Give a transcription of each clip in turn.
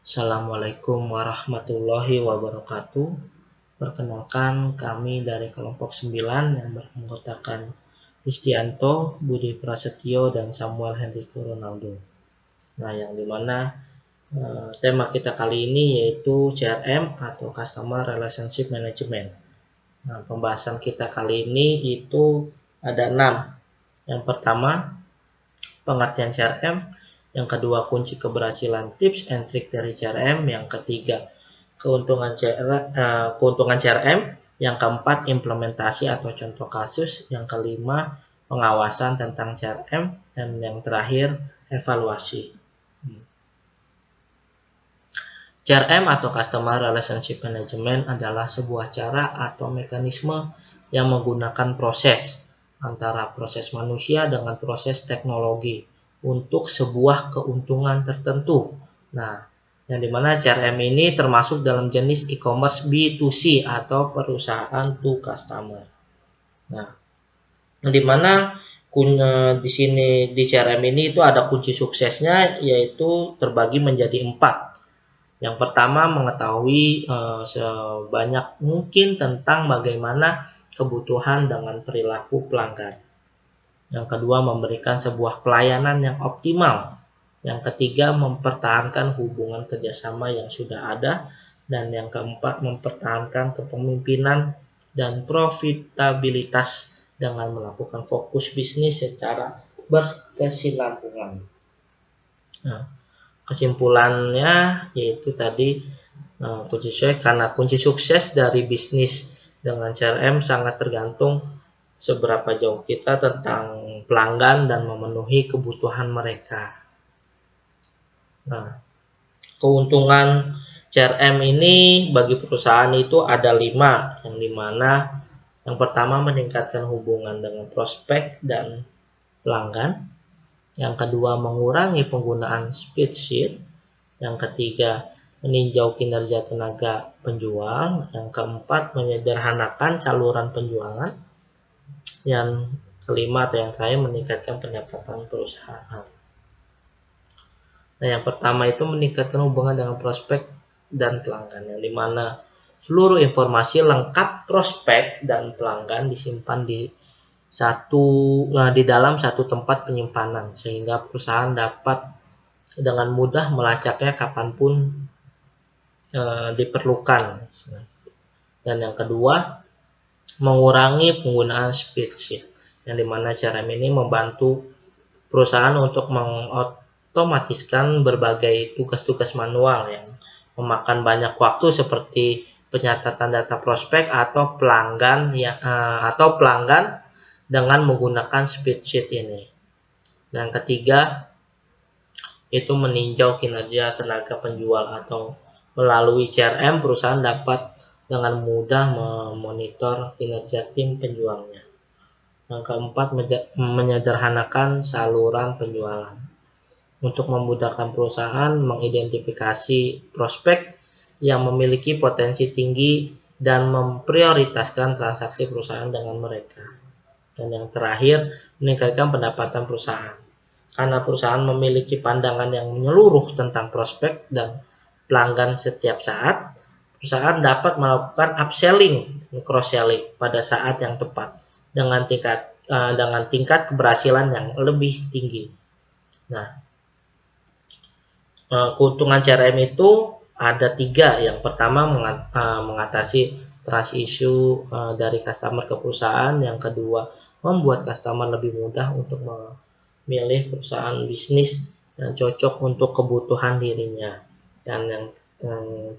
Assalamualaikum warahmatullahi wabarakatuh. Perkenalkan, kami dari kelompok 9 yang beranggotakan Istianto, Budi Prasetyo, dan Samuel Henrico Ronaldo. Nah, yang dimana tema kita kali ini yaitu CRM atau Customer Relationship Management. Nah, pembahasan kita kali ini itu ada 6. Yang pertama, pengertian CRM. Yang kedua, kunci keberhasilan, tips and trick dari CRM. Yang ketiga, keuntungan CRM. Yang keempat, implementasi atau contoh kasus. Yang kelima, pengawasan tentang CRM. Dan yang terakhir, evaluasi. CRM atau Customer Relationship Management adalah sebuah cara atau mekanisme yang menggunakan proses antara proses manusia dengan proses teknologi untuk sebuah keuntungan tertentu. Nah, yang dimana CRM ini termasuk dalam jenis e-commerce B2C atau perusahaan to customer. Nah, yang dimana di sini di CRM ini itu ada kunci suksesnya, yaitu terbagi menjadi 4. Yang pertama, mengetahui sebanyak mungkin tentang bagaimana kebutuhan dengan perilaku pelanggan. Yang kedua, memberikan sebuah pelayanan yang optimal. Yang ketiga, mempertahankan hubungan kerjasama yang sudah ada. Dan yang keempat, mempertahankan kepemimpinan dan profitabilitas dengan melakukan fokus bisnis secara berkesinambungan. Nah, kesimpulannya yaitu tadi kunci sukses dari bisnis dengan CRM sangat tergantung seberapa jauh kita tentang pelanggan dan memenuhi kebutuhan mereka. Nah, keuntungan CRM ini bagi perusahaan itu ada 5, yang dimana yang pertama meningkatkan hubungan dengan prospek dan pelanggan. Yang kedua, mengurangi penggunaan spreadsheet. Yang ketiga, meninjau kinerja tenaga penjual. Yang keempat, menyederhanakan saluran penjualan. Yang kelima atau yang terakhir, meningkatkan pendapatan perusahaan. Nah, yang pertama itu meningkatkan hubungan dengan prospek dan pelanggan, yang dimana seluruh informasi lengkap prospek dan pelanggan disimpan di dalam satu tempat penyimpanan, sehingga perusahaan dapat dengan mudah melacaknya kapanpun diperlukan. Dan yang kedua, mengurangi penggunaan spreadsheet, yang dimana CRM ini membantu perusahaan untuk mengotomatiskan berbagai tugas-tugas manual yang memakan banyak waktu, seperti pencatatan data prospek atau pelanggan dengan menggunakan spreadsheet ini. Dan ketiga, itu meninjau kinerja tenaga penjual, atau melalui CRM perusahaan dapat dengan mudah memonitor kinerja tim penjualnya. Yang keempat, menyederhanakan saluran penjualan untuk memudahkan perusahaan mengidentifikasi prospek yang memiliki potensi tinggi dan memprioritaskan transaksi perusahaan dengan mereka. Dan yang terakhir, meningkatkan pendapatan perusahaan. Karena perusahaan memiliki pandangan yang menyeluruh tentang prospek dan pelanggan setiap saat, perusahaan dapat melakukan upselling, cross-selling pada saat yang tepat dengan tingkat keberhasilan yang lebih tinggi. Nah, keuntungan CRM itu ada 3. Yang pertama, mengatasi trust issue dari customer ke perusahaan. Yang kedua, membuat customer lebih mudah untuk memilih perusahaan bisnis yang cocok untuk kebutuhan dirinya. Dan yang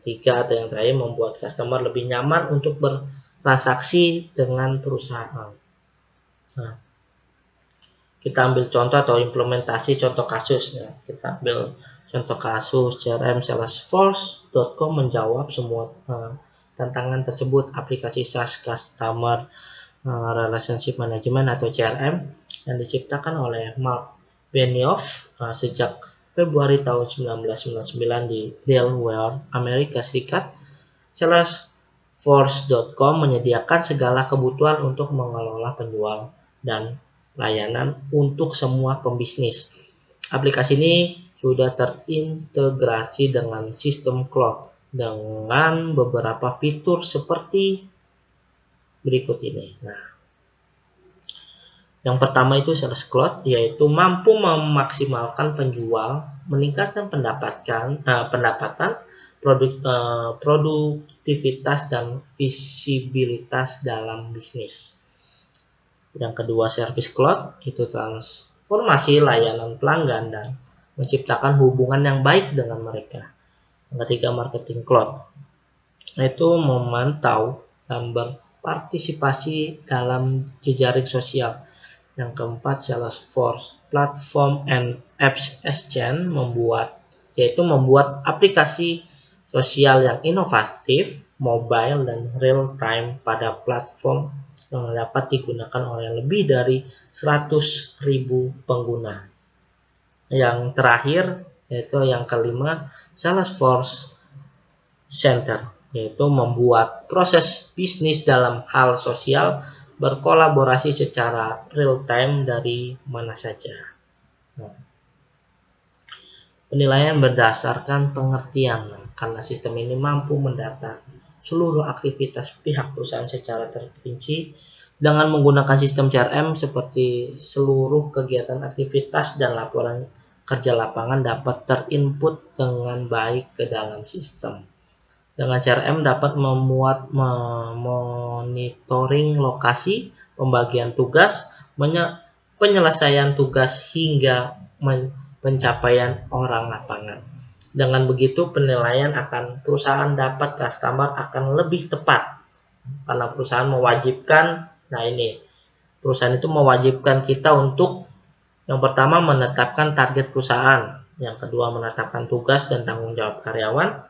ketiga atau yang terakhir, membuat customer lebih nyaman untuk bertransaksi dengan perusahaan. Nah, kita ambil contoh atau implementasi contoh kasus. Ya. Kita ambil contoh kasus CRM. Salesforce.com menjawab semua tantangan tersebut. Aplikasi SaaS Customer Relationship Management atau CRM yang diciptakan oleh Mark Benioff sejak Februari tahun 1999 di Delaware, Amerika Serikat. Salesforce.com menyediakan segala kebutuhan untuk mengelola penjual dan layanan untuk semua pembisnis. Aplikasi ini sudah terintegrasi dengan sistem cloud dengan beberapa fitur seperti berikut ini. Nah, yang pertama itu sales cloud, yaitu mampu memaksimalkan penjual, meningkatkan pendapatan, produktivitas dan visibilitas dalam bisnis. Yang kedua, service cloud, itu transformasi layanan pelanggan dan menciptakan hubungan yang baik dengan mereka. Yang ketiga, marketing cloud, yaitu memantau dan berpartisipasi dalam jejaring sosial. Yang keempat, Salesforce Platform and Apps Exchange, yaitu membuat aplikasi sosial yang inovatif, mobile, dan real-time pada platform yang dapat digunakan oleh lebih dari 100.000 pengguna. Yang terakhir, yaitu yang kelima, Salesforce Center, yaitu membuat proses bisnis dalam hal sosial berkolaborasi secara real-time dari mana saja. Penilaian berdasarkan pengertian, karena sistem ini mampu mendata seluruh aktivitas pihak perusahaan secara terperinci dengan menggunakan sistem CRM, seperti seluruh kegiatan aktivitas dan laporan kerja lapangan dapat terinput dengan baik ke dalam sistem. Dengan CRM dapat memuat monitoring lokasi, pembagian tugas, penyelesaian tugas hingga pencapaian orang lapangan. Dengan begitu penilaian akan perusahaan dapat customer akan lebih tepat, karena perusahaan mewajibkan, perusahaan itu mewajibkan kita untuk yang pertama menetapkan target perusahaan, yang kedua menetapkan tugas dan tanggung jawab karyawan,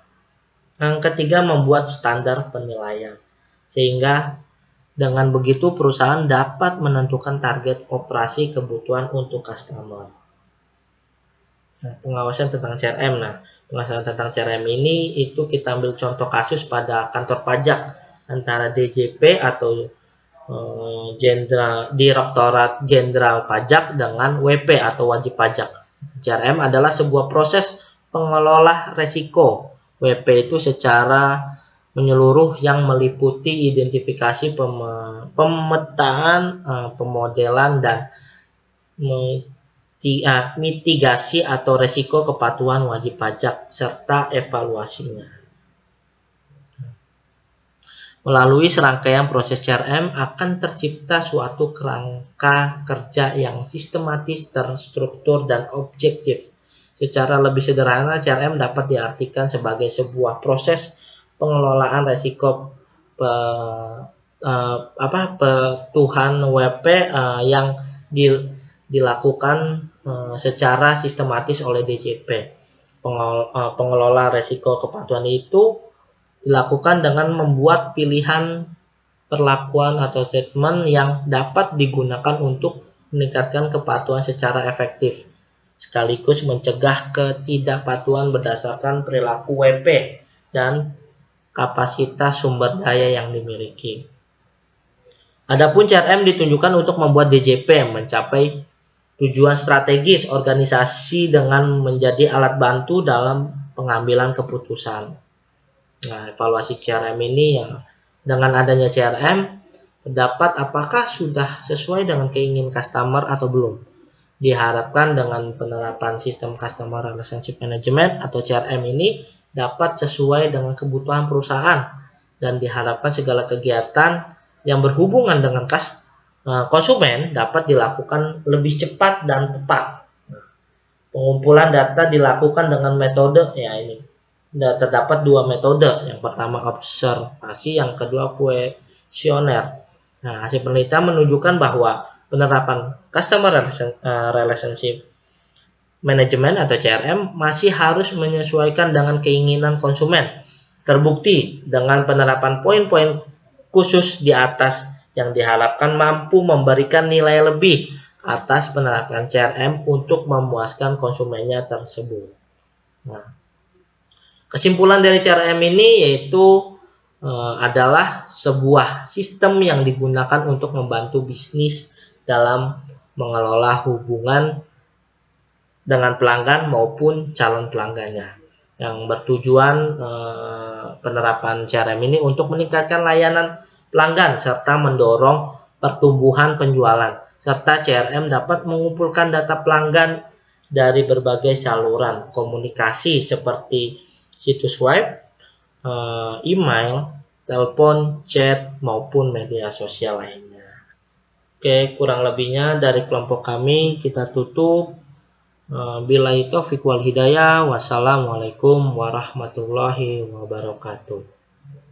yang ketiga membuat standar penilaian, sehingga dengan begitu perusahaan dapat menentukan target operasi kebutuhan untuk customer. Pengawasan tentang CRM. Pengawasan tentang CRM ini itu kita ambil contoh kasus pada kantor pajak antara DJP atau Direktorat Jenderal Pajak dengan WP atau wajib pajak. CRM adalah sebuah proses pengelola resiko. WP itu secara menyeluruh yang meliputi identifikasi, pemetaan, pemodelan, dan mitigasi atau resiko kepatuhan wajib pajak serta evaluasinya. Melalui serangkaian proses CRM akan tercipta suatu kerangka kerja yang sistematis, terstruktur, dan objektif. Secara lebih sederhana, CRM dapat diartikan sebagai sebuah proses pengelolaan resiko petuhan WP yang dilakukan secara sistematis oleh DJP. Pengelola resiko kepatuhan itu dilakukan dengan membuat pilihan perlakuan atau treatment yang dapat digunakan untuk meningkatkan kepatuhan secara efektif, sekaligus mencegah ketidakpatuhan berdasarkan perilaku WP dan kapasitas sumber daya yang dimiliki. Adapun CRM ditunjukkan untuk membuat DJP mencapai tujuan strategis organisasi dengan menjadi alat bantu dalam pengambilan keputusan. Evaluasi CRM ini yang dengan adanya CRM terdapat apakah sudah sesuai dengan keinginan customer atau belum. Diharapkan dengan penerapan sistem Customer Relationship Management atau CRM ini dapat sesuai dengan kebutuhan perusahaan, dan diharapkan segala kegiatan yang berhubungan dengan konsumen dapat dilakukan lebih cepat dan tepat. Pengumpulan data dilakukan dengan metode terdapat dua metode. Yang pertama observasi, yang kedua kuesioner. Hasil penelitian menunjukkan bahwa penerapan Customer Relationship Management atau CRM masih harus menyesuaikan dengan keinginan konsumen. Terbukti dengan penerapan poin-poin khusus di atas yang diharapkan mampu memberikan nilai lebih atas penerapan CRM untuk memuaskan konsumennya tersebut. Kesimpulan dari CRM ini yaitu adalah sebuah sistem yang digunakan untuk membantu bisnis dalam mengelola hubungan dengan pelanggan maupun calon pelanggannya, yang bertujuan penerapan CRM ini untuk meningkatkan layanan pelanggan serta mendorong pertumbuhan penjualan. Serta CRM dapat mengumpulkan data pelanggan dari berbagai saluran komunikasi seperti situs web, email, telepon, chat, maupun media sosial lainnya. Oke, kurang lebihnya dari kelompok kami kita tutup. Billahi taufiq wal hidayah. Wassalamualaikum warahmatullahi wabarakatuh.